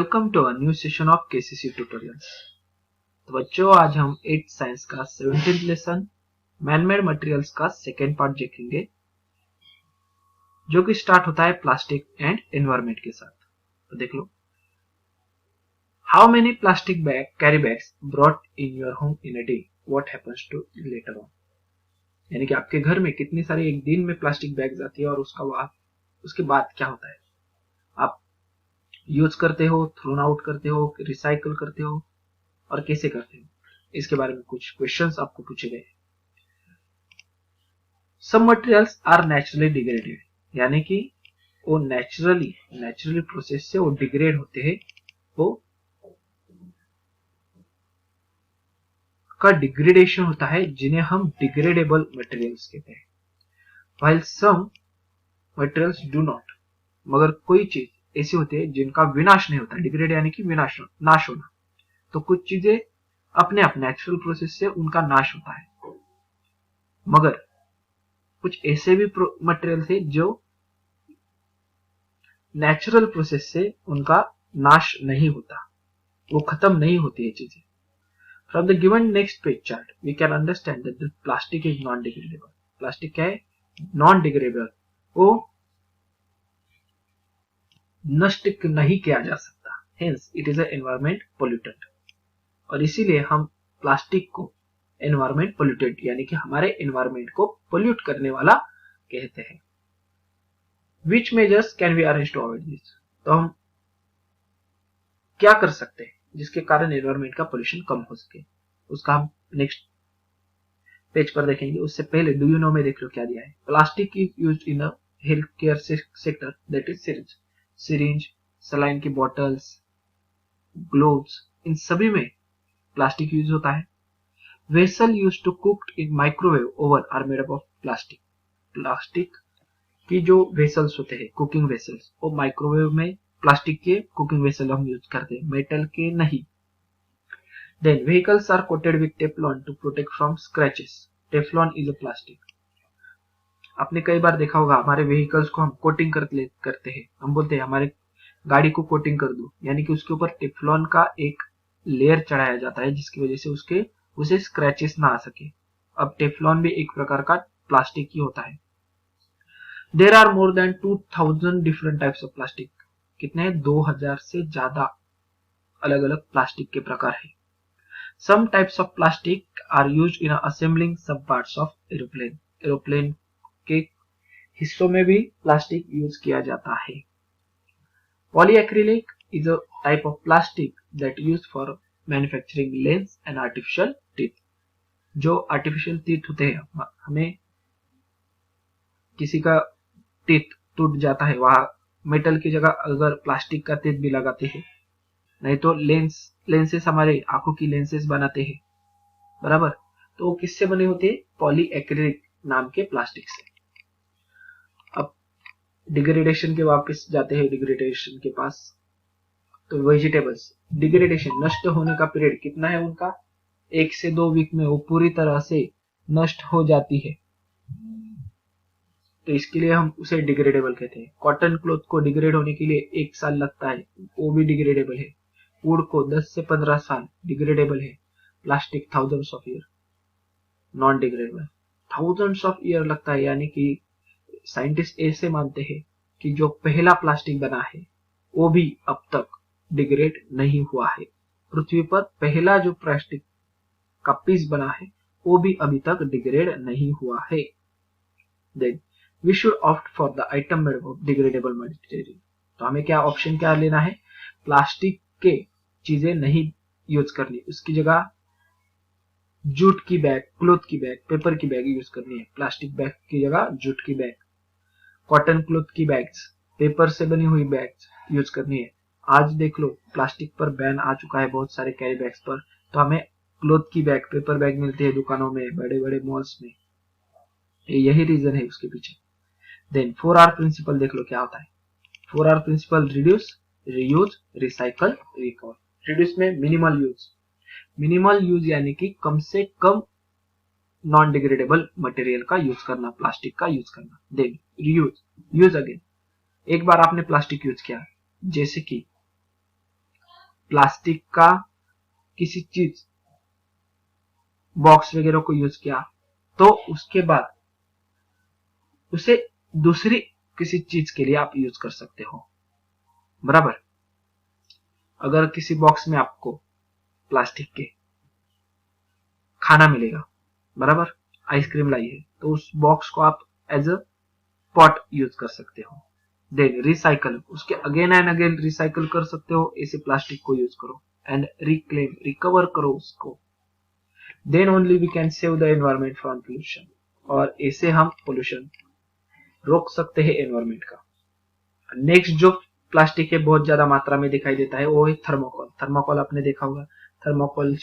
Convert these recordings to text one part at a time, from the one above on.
Welcome to a new session of KCC tutorials. तो बच्चों, आज हम 8th साइंस का 17th लेसन मैनमेड मटेरियल्स का सेकेंड पार्ट देखेंगे, जो कि स्टार्ट होता है प्लास्टिक एंड एनवायरमेंट के साथ। तो देख लो, how many plastic bag carry bags brought in your home in a day, what happens to later on. यानी कि आपके घर में कितनी सारी एक दिन में प्लास्टिक बैग आती है और उसके बाद क्या होता है। आप यूज करते हो, थ्रोन आउट करते हो, रिसाइकल करते हो और कैसे करते हो, इसके बारे में कुछ क्वेश्चंस आपको पूछे गए। Some materials are naturally degraded, यानी कि वो नेचुरली प्रोसेस से वो डिग्रेड होते हैं, वो का डिग्रेडेशन होता है, जिन्हें हम डिग्रेडेबल मटेरियल्स कहते हैं। While some materials do not, मगर कोई चीज ऐसी होती है जिनका विनाश नहीं होता। डिग्रेड यानी कि विनाश, नाश होना। तो कुछ चीजें अपने आप नेचुरल प्रोसेस से उनका नाश होता है, मगर कुछ ऐसे भी मटेरियल थे जो नेचुरल प्रोसेस से उनका नाश नहीं होता, वो खत्म नहीं होती है चीजें। From the given next page chart we can understand that plastic is non degradable. Plastic क्या है? नॉन डिग्रेडेबल, वो नष्ट नहीं किया जा सकता, hence it is a environment pollutant. और इसीलिए हम प्लास्टिक को एनवायरमेंट पोल्यूटेंट यानी कि हमारे एनवायरमेंट को पोल्यूट करने वाला कहते हैं। Which measures can be arrange to avoid this, तो हम क्या कर सकते हैं जिसके कारण एनवायरमेंट का पोल्यूशन कम हो सके, उसका हम नेक्स्ट पेज पर देखेंगे। उससे पहले डू यू नो में देख लो क्या दिया है। Plastic is used in the health care sector, that is syringe, saline की बॉटल्स, ग्लोव्स, इन सभी में प्लास्टिक यूज होता है। Vessel use to cooked in microwave oven are made up of plastic. Plastic की जो वेसल्स होते हैं, कुकिंग वेसल्स, वो माइक्रोवेव में प्लास्टिक के कुकिंग वेसल हम यूज करते हैं, मेटल के नहीं। Then vehicles are coated with Teflon to protect from scratches. Teflon is a plastic. आपने कई बार देखा होगा, हमारे व्हीकल्स को हम कोटिंग करते हैं, हम बोलते हैं हमारे गाड़ी को कोटिंग कर दो, यानी कि उसके ऊपर टेफ्लॉन का एक लेयर चढ़ाया जाता है, जिसकी वजह से उसे स्क्रैचेस ना आ सके। अब टेफ्लॉन भी एक प्रकार का प्लास्टिक ही होता है। There are more than 2000 different types of plastic. कितने हैं? 2000 से ज्यादा अलग अलग प्लास्टिक के प्रकार है। Some types of plastic are used in assembling some parts of aeroplane. Aeroplane के हिस्सों में भी प्लास्टिक यूज किया जाता है। Polyacrylic is a type of plastic that use for manufacturing lens and artificial teeth. जो आर्टिफिशियल टीथ होते हैं, हमें किसी का टीथ टूट जाता है, वहां मेटल की जगह अगर प्लास्टिक का टीथ भी लगाते हैं, नहीं तो लेंसेस, हमारे आंखों की लेंसेस बनाते हैं, बराबर। तो वो किससे बने होते हैं? पॉलीएक्रिलिक नाम के प्लास्टिक से। अब डिग्रेडेशन के वापस जाते हैं, डिग्रेडेशन के पास। तो वेजिटेबल्स, डिग्रेडेशन, नष्ट होने का पीरियड कितना है उनका? 1 से 2 वीक में वो पूरी तरह से नष्ट हो जाती है, तो इसके लिए हम उसे डिग्रेडेबल कहते हैं। कॉटन क्लॉथ को डिग्रेड होने के लिए 1 साल लगता है, वो भी डिग्रेडेबल है। वुड को 10 से 15 साल, डिग्रेडेबल है। Plastic thousands of year, non degradable. Thousands of year लगता है, यानी कि साइंटिस्ट ऐसे मानते हैं कि जो पहला प्लास्टिक बना है वो भी अब तक डिग्रेड नहीं हुआ है। पृथ्वी पर पहला जो प्लास्टिक का पीस बना है वो भी अभी तक डिग्रेड नहीं हुआ है। Then we should opt for the item made of degradable material. तो हमें क्या ऑप्शन क्या लेना है? प्लास्टिक के चीजें नहीं यूज करनी, उसकी जगह जूट की बैग, क्लोथ की बैग, पेपर की बैग यूज करनी है। प्लास्टिक बैग की जगह जूट की बैग, कॉटन क्लोथ की बैग्स, पेपर से बनी हुई बैग्स यूज करनी है। आज देख लो, प्लास्टिक पर बैन आ चुका है बहुत सारे कैरी बैग्स पर, तो हमें क्लोथ की बैग, पेपर बैग मिलती है दुकानों में, बड़े बड़े मॉल्स में। यही रीजन है उसके पीछे। देन 4R प्रिंसिपल देख लो क्या होता है। 4R principle, reduce, reuse, recycle, recover. Reduce में मिनिमल यूज यानी कि कम से कम नॉन डिग्रेडेबल मटेरियल का यूज करना, प्लास्टिक का यूज करना। Then reuse, use again. एक बार आपने प्लास्टिक यूज किया, जैसे कि प्लास्टिक का किसी चीज बॉक्स वगैरह को यूज किया तो उसके बाद उसे दूसरी किसी चीज के लिए आप यूज कर सकते हो, बराबर। अगर किसी बॉक्स में आपको प्लास्टिक के खाना मिलेगा, बराबर, आइसक्रीम लाई है, तो उस बॉक्स को आप एज अ पॉट यूज कर सकते हो। देन रिसाइकल, उसके अगेन एंड अगेन रिसाइकल कर सकते हो, ऐसे प्लास्टिक को यूज करो एंड रिक्लेम, रिकवर करो उसको। Then only we can save the environment from pollution, और ऐसे हम पोल्यूशन रोक सकते हैं एनवायरमेंट का। नेक्स्ट जो प्लास्टिक है बहुत ज्यादा मात्रा में दिखाई देता है वो है थर्मोकोल। थर्मोकोल आपने देखा होगा, थर्मोकोल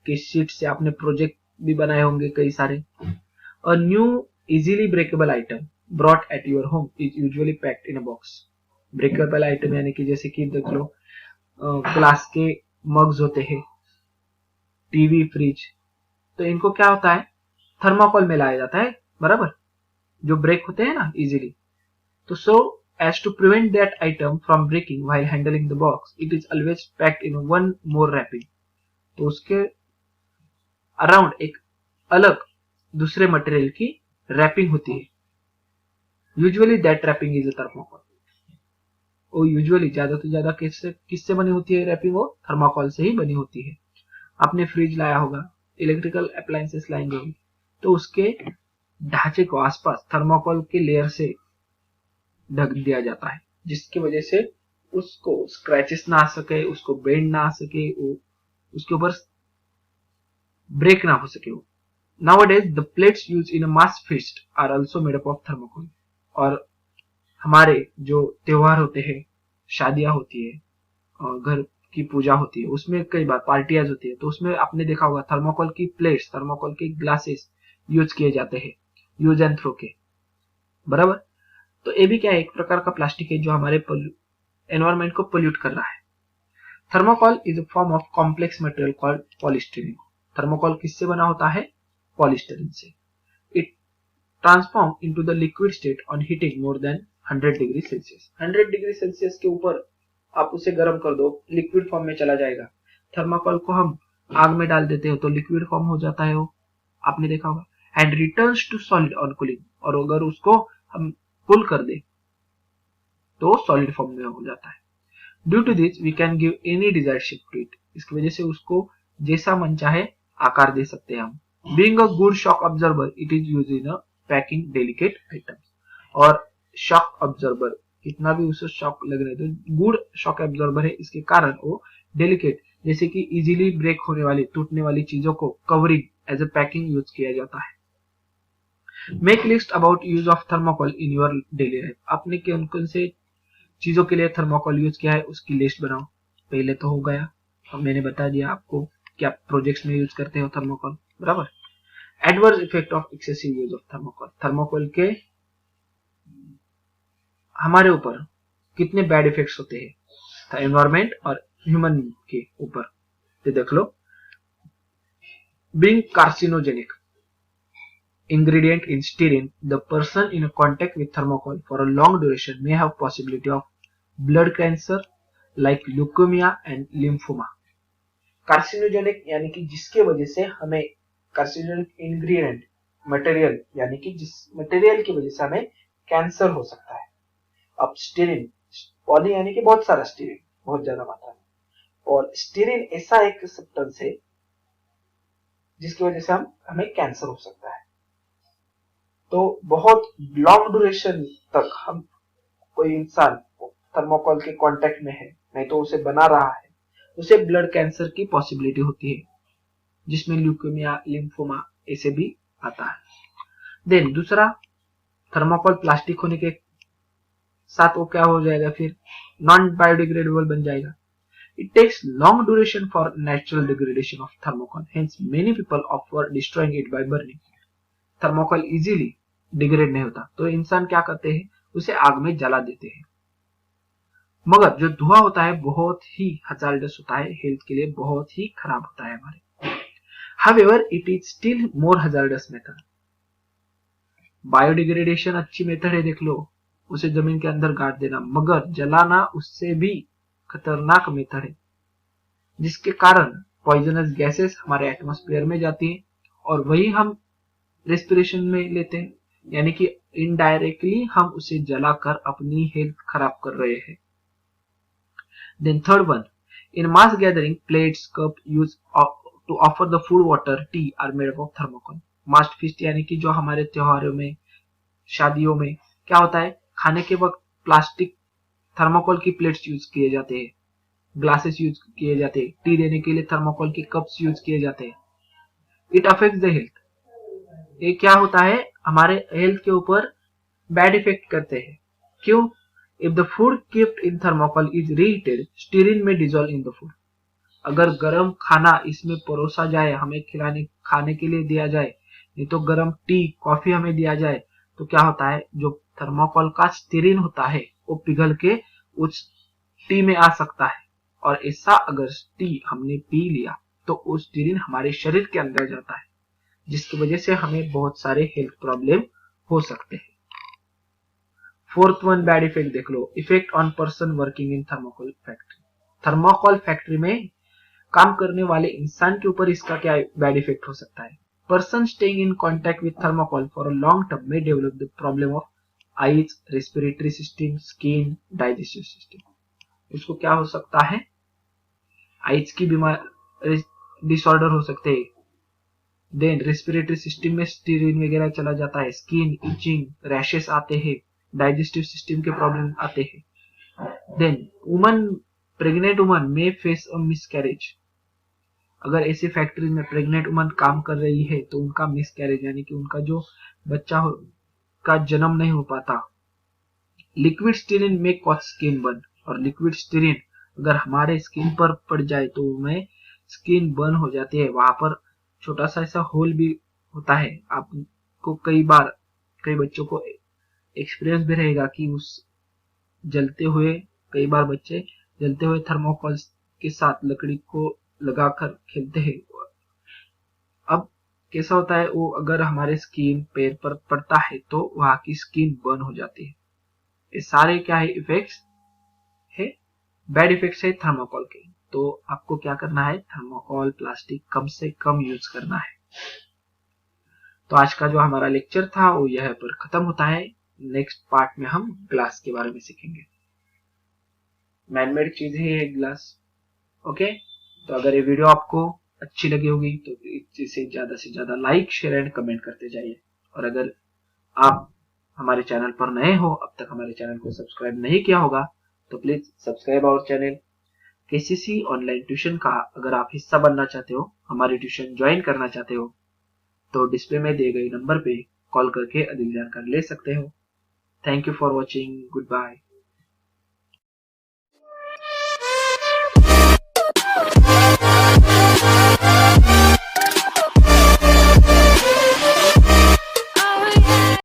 की शीट से आपने प्रोजेक्ट भी बनाए होंगे कई सारे। A new easily breakable item brought at your home is usually packed in a box. Breakable item यानी कि जैसे कि देख लो ग्लास के मग्स होते हैं, टीवी, फ्रिज, तो इनको क्या होता है, थर्मोकोल में लाया जाता है, बराबर, जो ब्रेक होते हैं ना इजीली। तो सो as to prevent that item from breaking while handling the box, it is always packed in one more wrapping. तो उसके अराउंड एक अलग दूसरे मटेरियल की रैपिंग होती है। Usually that wrapping is a thermocol. वो यूजुअली ज्यादा तो ज्यादा किससे बनी होती है रैपिंग, वो थर्मोकोल से ही बनी होती है। आपने फ्रिज लाया होगा, इलेक्ट्रिकल अप्लायंसेस लाएंगे होंगे, तो उसके ढांचे को आसपास थर्मोकोल के लेयर से ढक दिया जाता है, जिसकी वजह से उसको स्क्रैचेस ना आ सके, उसको बेंड ना आ सके, उसके ऊपर ब्रेक ना हो सके। वो nowadays the plates use in a mass feast are also made up of thermocol. और हमारे जो त्योहार होते हैं, शादियां होती है और घर की पूजा होती है, उसमें कई बार पार्टियां होती है, तो उसमें आपने देखा होगा थर्मोकोल की प्लेट्स, थर्मोकोल के ग्लासेस यूज किए जाते हैं, यूज एंड थ्रो के, बराबर। तो ये भी क्या है, एक प्रकार का प्लास्टिक है जो हमारे एनवायरमेंट को पोल्यूट कर रहा है। Thermocol is a form of complex material called polystyrene. Thermocol किससे बना होता है, पॉलीस्टीरीन से। It transform into the liquid state on heating more than 100 degree Celsius. 100 degree Celsius के ऊपर आप उसे गर्म कर दो, लिक्विड फॉर्म में चला जाएगा। थर्मोकोल को हम आग में डाल देते हो तो लिक्विड फॉर्म हो जाता है वो, आपने देखा होगा। And returns to solid on cooling, और अगर उसको हम कूल कर दे तो सॉलिड फॉर्म में हो जाता है। Due to this we can give any desired shape to it. इसकी वजह से उसको जैसा मन चाहे आकार दे सकते हैं हम। Being a good shock observer it is used in a packing delicate items. और शॉक ऑब्जर्वर, कितना भी उसे शॉक लग रहे तो गुड शॉक ऑब्जर्वर है, इसके कारण वो डेलिकेट, जैसे कि इजीली ब्रेक होने वाली, टूटने वाली चीजों को covering as a packing use किया जाता है। Make list about use of thermocol in your daily life. आपने कौन कौन से चीजों के लिए थर्मोकोल यूज किया है उसकी लिस्ट बनाओ। पहले तो हो गया, अब मैंने बता दिया आपको कि आप प्रोजेक्ट्स में यूज करते हो थर्मोकोल, बराबर। Adverse effect of excessive use of thermocol. Thermocol के हमारे ऊपर कितने बैड इफेक्ट्स होते हैं एनवायरमेंट और ह्यूमन के ऊपर, तो देख लो। Being carcinogenic ingredient in styrene, the person in contact with thermocol for a long duration may have possibility of blood cancer like leukemia and lymphoma. Carcinogenic यानी कि जिसके वजह से हमें, कार्सिनोजेनिक इंग्रेडिएंट मटेरियल यानी कि जिस मटेरियल की वजह से हमें कैंसर हो सकता है। अब स्टीरिन, पॉली यानी कि बहुत सारा स्टीरिन, बहुत ज्यादा मात्रा में, और स्टीरिन ऐसा एक सब्सटेंस है जिसकी वजह से हमें कैंसर हो सकता है। तो बहुत लॉन्ग ड्यूरेशन तक हम, कोई इंसान थर्मोकोल के कांटेक्ट में है, नहीं तो उसे बना रहा है, उसे ब्लड कैंसर की पॉसिबिलिटी होती है, जिसमें ल्यूकेमिया, लिम्फोमा ऐसे भी आता है। देन दूसरा, थर्मोकोल प्लास्टिक होने के साथ वो क्या हो जाएगा, फिर नॉन बायोडिग्रेडेबल बन जाएगा। It takes long duration for natural degradation of thermocol. Hence, many people opt for destroying it by burning. Thermocol easily degrade नहीं होता, तो इंसान क्या करते हैं, उसे आग में जला देते हैं। मगर जो धुआं होता है बहुत ही हजार्डस होता है, हेल्थ के लिए बहुत ही खराब होता है हमारे। However, it is still more hazardous method. Biodegradation अच्छी मेथड है, देख लो, उसे जमीन के अंदर गाड़ देना, मगर जलाना उससे भी खतरनाक मेथड है। जिसके कारण पॉइजनस गैसेस हमारे एटमॉस्फेयर में जाती हैं और वही हम रेस्पिरेशन में लेते हैं, यानी कि इनडायरेक्टली हम उसे जलाकर अपनी हेल्थ खराब कर रहे हैं। Then third one, in mass gathering, plates, cup used to offer the food, water, tea are made up of thermocol. Mass feast यानी कि जो हमारे त्योहारों में, शादियों में क्या होता है, खाने के वक्त प्लास्टिक थर्मोकोल की प्लेट्स यूज किए जाते हैं, ग्लासेस यूज किए जाते हैं, टी देने के लिए थर्मोकोल के कप्स यूज किए जाते हैं। इट अफेक्ट्स द हेल्थ, ये क्या होता है, हमारे हेल्थ के ऊपर बैड इफेक्ट करते हैं। क्यों? If the food kept in thermocol is reheated, स्टीरिन में डिजोल्व इन द फूड। अगर गर्म खाना इसमें परोसा जाए, हमें खाने के लिए दिया जाए, नहीं तो गर्म टी कॉफी हमें दिया जाए, तो क्या होता है, जो थर्मोकोल का स्टीरिन होता है वो पिघल के उस टी में आ सकता है, और ऐसा अगर टी हमने पी लिया तो वो स्टीरिन हमारे शरीर के अंदर जाता है, जिसकी वजह से हमें बहुत सारे हेल्थ प्रॉब्लम हो सकते हैं। फोर्थ वन बैड इफेक्ट देख लो, effect on person working in thermocol factory. Thermocol factory में काम करने वाले इंसान के ऊपर इसका क्या बैड इफेक्ट हो सकता है। Person staying in contact with thermocol for a long term में develop the problem of eyes, respiratory system, skin, digestive system. उसको क्या हो सकता है, आईज की बीमारी, डिसऑर्डर हो सकते हैं। देन रेस्पिरेटरी सिस्टम में स्टीरिन वगैरह चला जाता है, स्किन, इचिंग, रैशेस आते हैं, डाइजेस्टिव सिस्टम के प्रॉब्लम आते हैं। देन प्रेग्नेंट वुमन में फेस अ मिसकैरेज। अगर ऐसी फैक्ट्री में प्रेग्नेंट वुमन काम कर रही है तो उनका मिसकैरेज यानी कि उनका जो बच्चा का जन्म नहीं हो पाता। लिक्विड स्टीरिन में कॉज स्किन बर्न, और लिक्विड स्टीरिन अगर हमारे स्किन पर पड़ जाए तो उनमें स्किन बर्न हो जाती है, वहां पर छोटा सा ऐसा होल भी होता है। आपको कई बच्चों को एक्सपीरियंस भी रहेगा कि उस जलते हुए, कई बार बच्चे जलते हुए थर्मोकोल के साथ लकड़ी को लगाकर खेलते हैं। अब कैसा होता है, वो अगर हमारे स्किन पैर पर पड़ता है तो वहां की स्किन बर्न हो जाती है। ये सारे क्या है, इफेक्ट्स है, बैड इफेक्ट्स है थर्मोकोल के। तो आपको क्या करना है, थर्मोकोल प्लास्टिक कम से कम यूज करना है। तो आज का जो हमारा लेक्चर था वो यह पर खत्म होता है। नेक्स्ट पार्ट में हम ग्लास के बारे में सीखेंगे। मैनमेड चीज है ये ग्लास। ओके, तो अगर ये वीडियो आपको अच्छी लगी होगी तो इसे ज्यादा से ज्यादा लाइक, शेयर एंड कमेंट करते जाइए। और अगर आप हमारे चैनल पर नए हो, अब तक हमारे चैनल को सब्सक्राइब नहीं किया होगा, तो please subscribe our channel. KCC online tuition का अगर आप हिस्सा बनना चाहते हो, हमारी ट्यूशन ज्वाइन करना चाहते हो, तो डिस्प्ले में दिए गए नंबर पे कॉल करके अधिक जानकारी ले सकते हो। Thank you for watching, good bye.